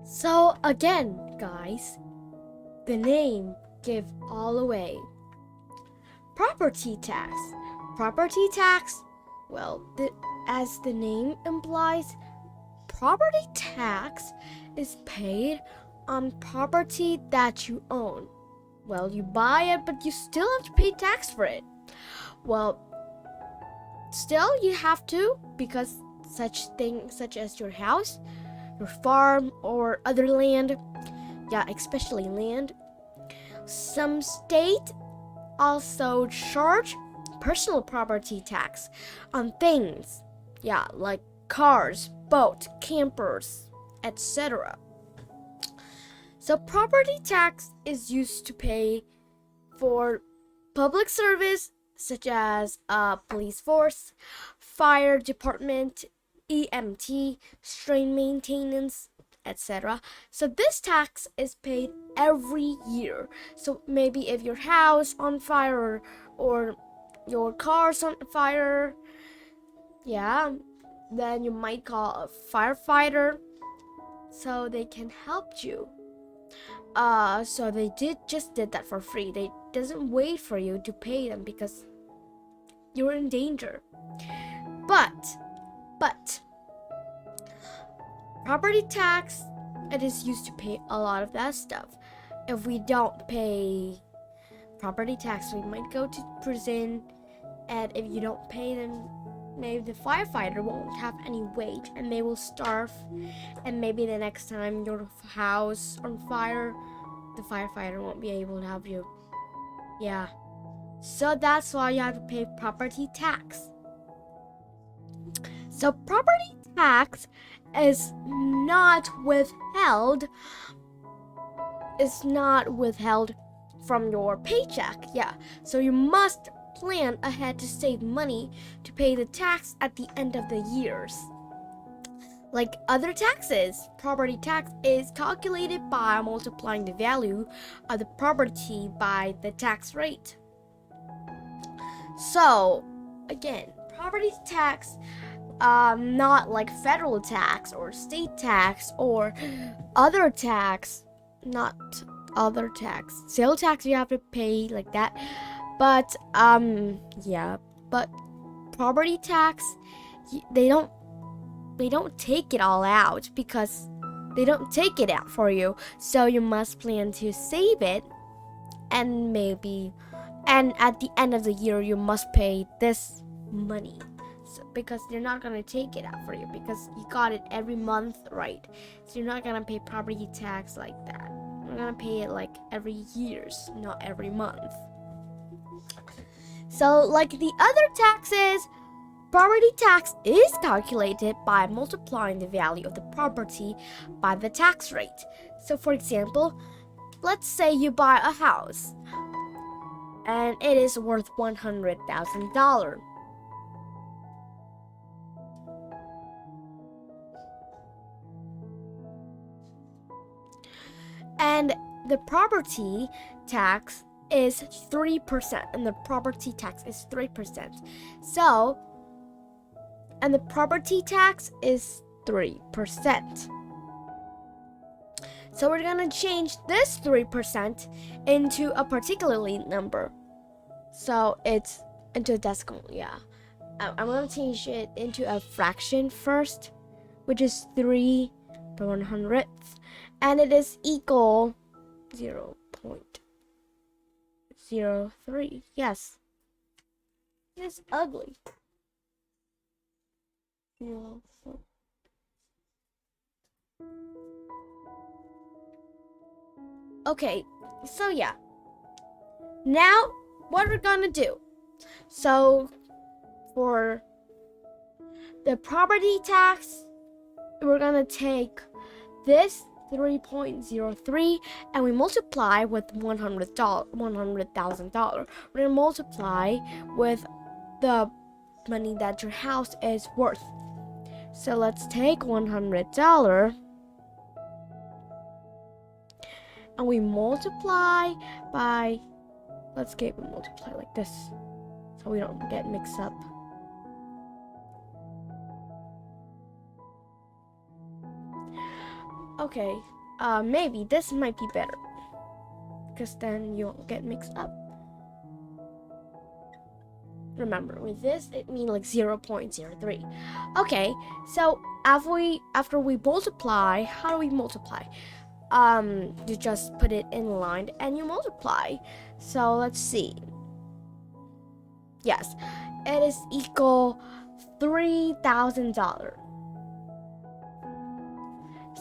So again, guys, the name give all away. Property tax. Property tax, well, as the name implies, property tax is paid on property that you own. Well, you buy it, but you still have to pay tax for it. Well, still you have to, because such things such as your house, your farm, or other land, yeah, especially land. Some state also charge personal property tax on things, yeah, like cars, boats, campers, etc. So property tax is used to pay for public service such as police force, fire department, EMT, street maintenance, etc. So this tax is paid every year. So maybe if your house on fire or your car's on fire, yeah, then you might call a firefighter so they can help you. So they just did that for free. They doesn't wait for you to pay them because you're in danger. But property tax, it is used to pay a lot of that stuff. If we don't pay property tax, we might go to prison, and if you don't pay them, maybe the firefighter won't have any wage and they will starve, and maybe the next time your house on fire, the firefighter won't be able to help you. Yeah, so that's why you have to pay property tax. So property tax is not withheld from your paycheck. Yeah, so you must plan ahead to save money to pay the tax at the end of the years. Like other taxes, property tax is calculated by multiplying the value of the property by the tax rate. So again, property tax, not like federal tax or state tax or other tax, not other tax. Sales tax you have to pay like that. But but property tax, they don't take it all out because they don't take it out for you. So you must plan to save it, and at the end of the year you must pay this money. So, because they're not gonna take it out for you because you got it every month, right? So you're not gonna pay property tax like that. You're gonna pay it like every years, not every month. So like the other taxes, property tax is calculated by multiplying the value of the property by the tax rate. So for example, let's say you buy a house and it is worth $100,000. And the property tax is 3%, and the property tax is 3%. So, and the property tax is 3%. So we're gonna change this 3% into a particularly number. So it's into a decimal, yeah. I'm gonna change it into a fraction first, which is 3 to 100th, and it is equal 0.03. Yes, it is ugly. Okay, so yeah. Now, what we're gonna do? So, for the property tax, we're gonna take this 3.03 and we multiply with $100,000. We're gonna multiply with the money that your house is worth. So let's take $100 and we multiply by, let's multiply like this so we don't get mixed up. Okay, maybe this might be better, because then you won't get mixed up. Remember, with this, it means like 0.03. Okay, so after we multiply, how do we multiply? You just put it in line and you multiply. So let's see. Yes, it is equal $3,000.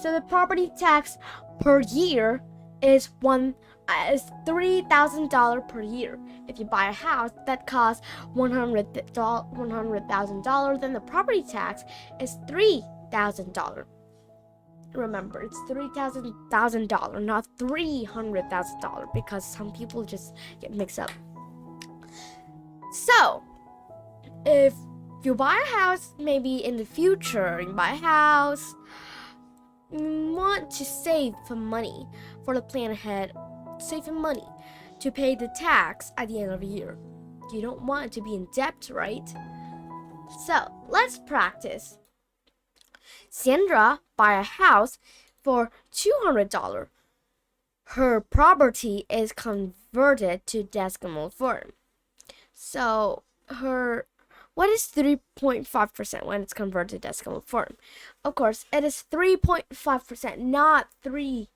So the property tax per year is $3,000 per year. If you buy a house that costs $100,000, then the property tax is $3,000. Remember, it's $3,000, not $300,000, because some people just get mixed up. So, if you buy a house, maybe in the future, you buy a house, you want to save some money for the plan ahead, save some money to pay the tax at the end of the year. You don't want to be in debt, right? So, let's practice. Sandra bought a house for $200. Her property is converted to decimal form. So what is 3.5% when it's converted to decimal form? Of course, it is 3.5%, not 3.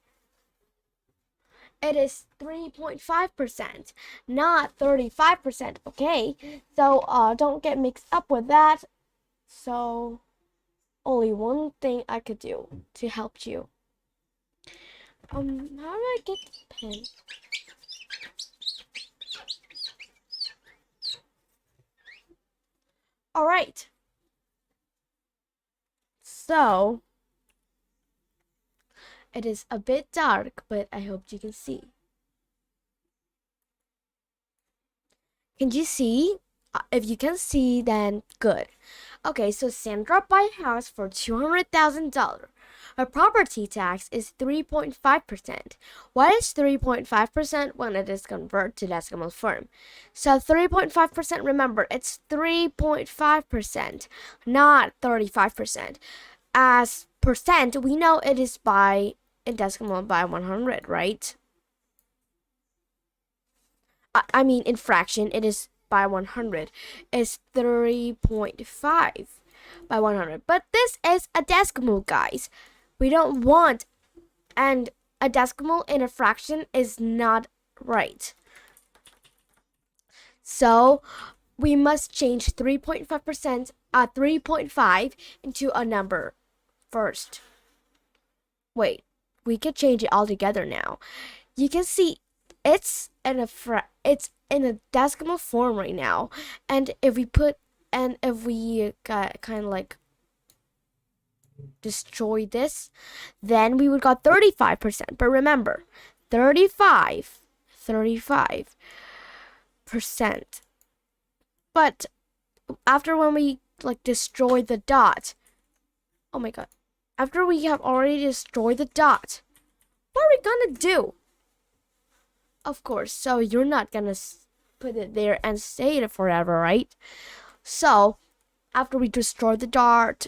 It is 3.5%, not 35%, okay? So don't get mixed up with that. So only one thing I could do to help you. How do I get the pen? All right. So it is a bit dark, but I hope you can see. Can you see? If you can see, then good. Okay, so Sandra bought a house for $200,000. Her property tax is 3.5%. What is 3.5% when it is converted to decimal form? So 3.5%, remember, it's 3.5%, not 35%. As percent, we know it is in decimal by 100, right? I mean, in fraction, it is by 100. It's 3.5 by 100. But this is a decimal, guys. We don't want, and a decimal in a fraction is not right. So we must change 3.5%, 3.5 into a number first. Wait, we can change it all together now. You can see it's in a decimal form right now, and if we kind of like destroy this, then we would got 35%. But remember, 35%. But after when we like destroy the dot, oh my god, after we have already destroyed the dot, what are we gonna do? Of course, so you're not gonna put it there and stay it forever, right? So after we destroy the dot,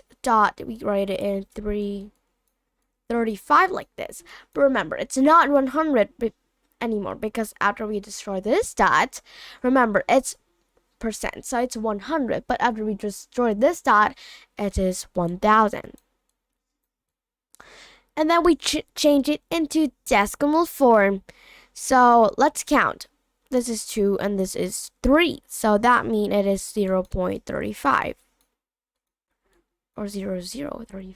we write it in 335 like this. But remember, it's not 100 anymore, because after we destroy this dot, remember, it's percent, so it's 100. But after we destroy this dot, it is 1000. And then we change it into decimal form. So let's count. This is 2 and this is 3. So that means it is 0.35 or 0.035.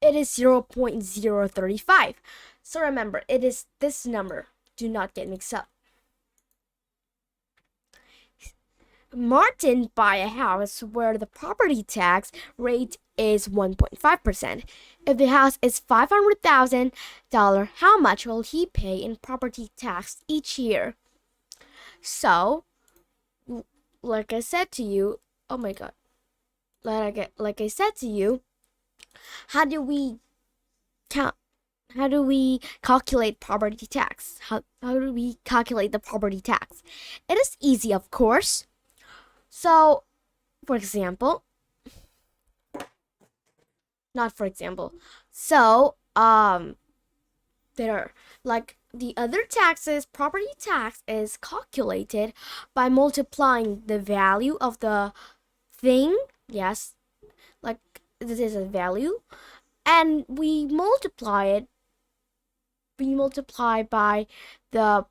It is 0.035. So remember, it is this number. Do not get mixed up. Martin bought a house where the property tax rate is 1.5%. If the house is $500,000, how much will he pay in property tax each year? So, like I said to you, oh my god. Like I said to you, how do we count? do we calculate property tax? How do we calculate the property tax? It is easy, of course. So, for example, not for example. So, there are like the other taxes, property tax is calculated by multiplying the value of the thing. Yes, like this is a value, and we multiply by the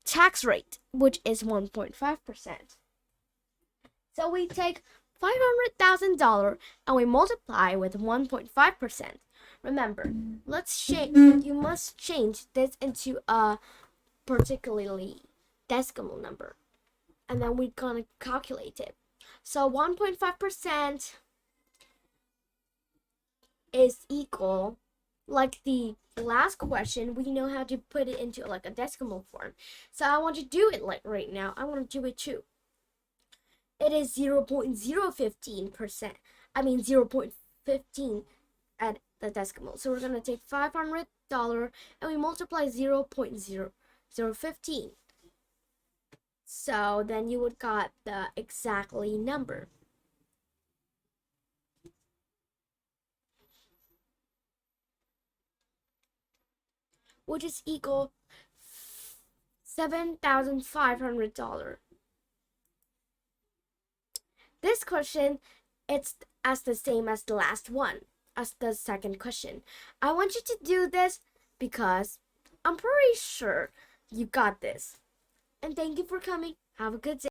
tax rate, which is 1.5%. So we take $500,000 and we multiply with 1.5%. Remember, you must change this into a particularly decimal number, and then we're gonna calculate it. So 1.5% is equal, like the last question, we know how to put it into like a decimal form. So I want to do it like right now. I want to do it too. It is 0.015%. I mean 0.15 at the decimal. So we're going to take $500 and we multiply 0.0015. So then you would got the exactly number. Which is equal $7,500. This question, it's as the same as the last one, as the second question. I want you to do this because I'm pretty sure you got this. And thank you for coming. Have a good day.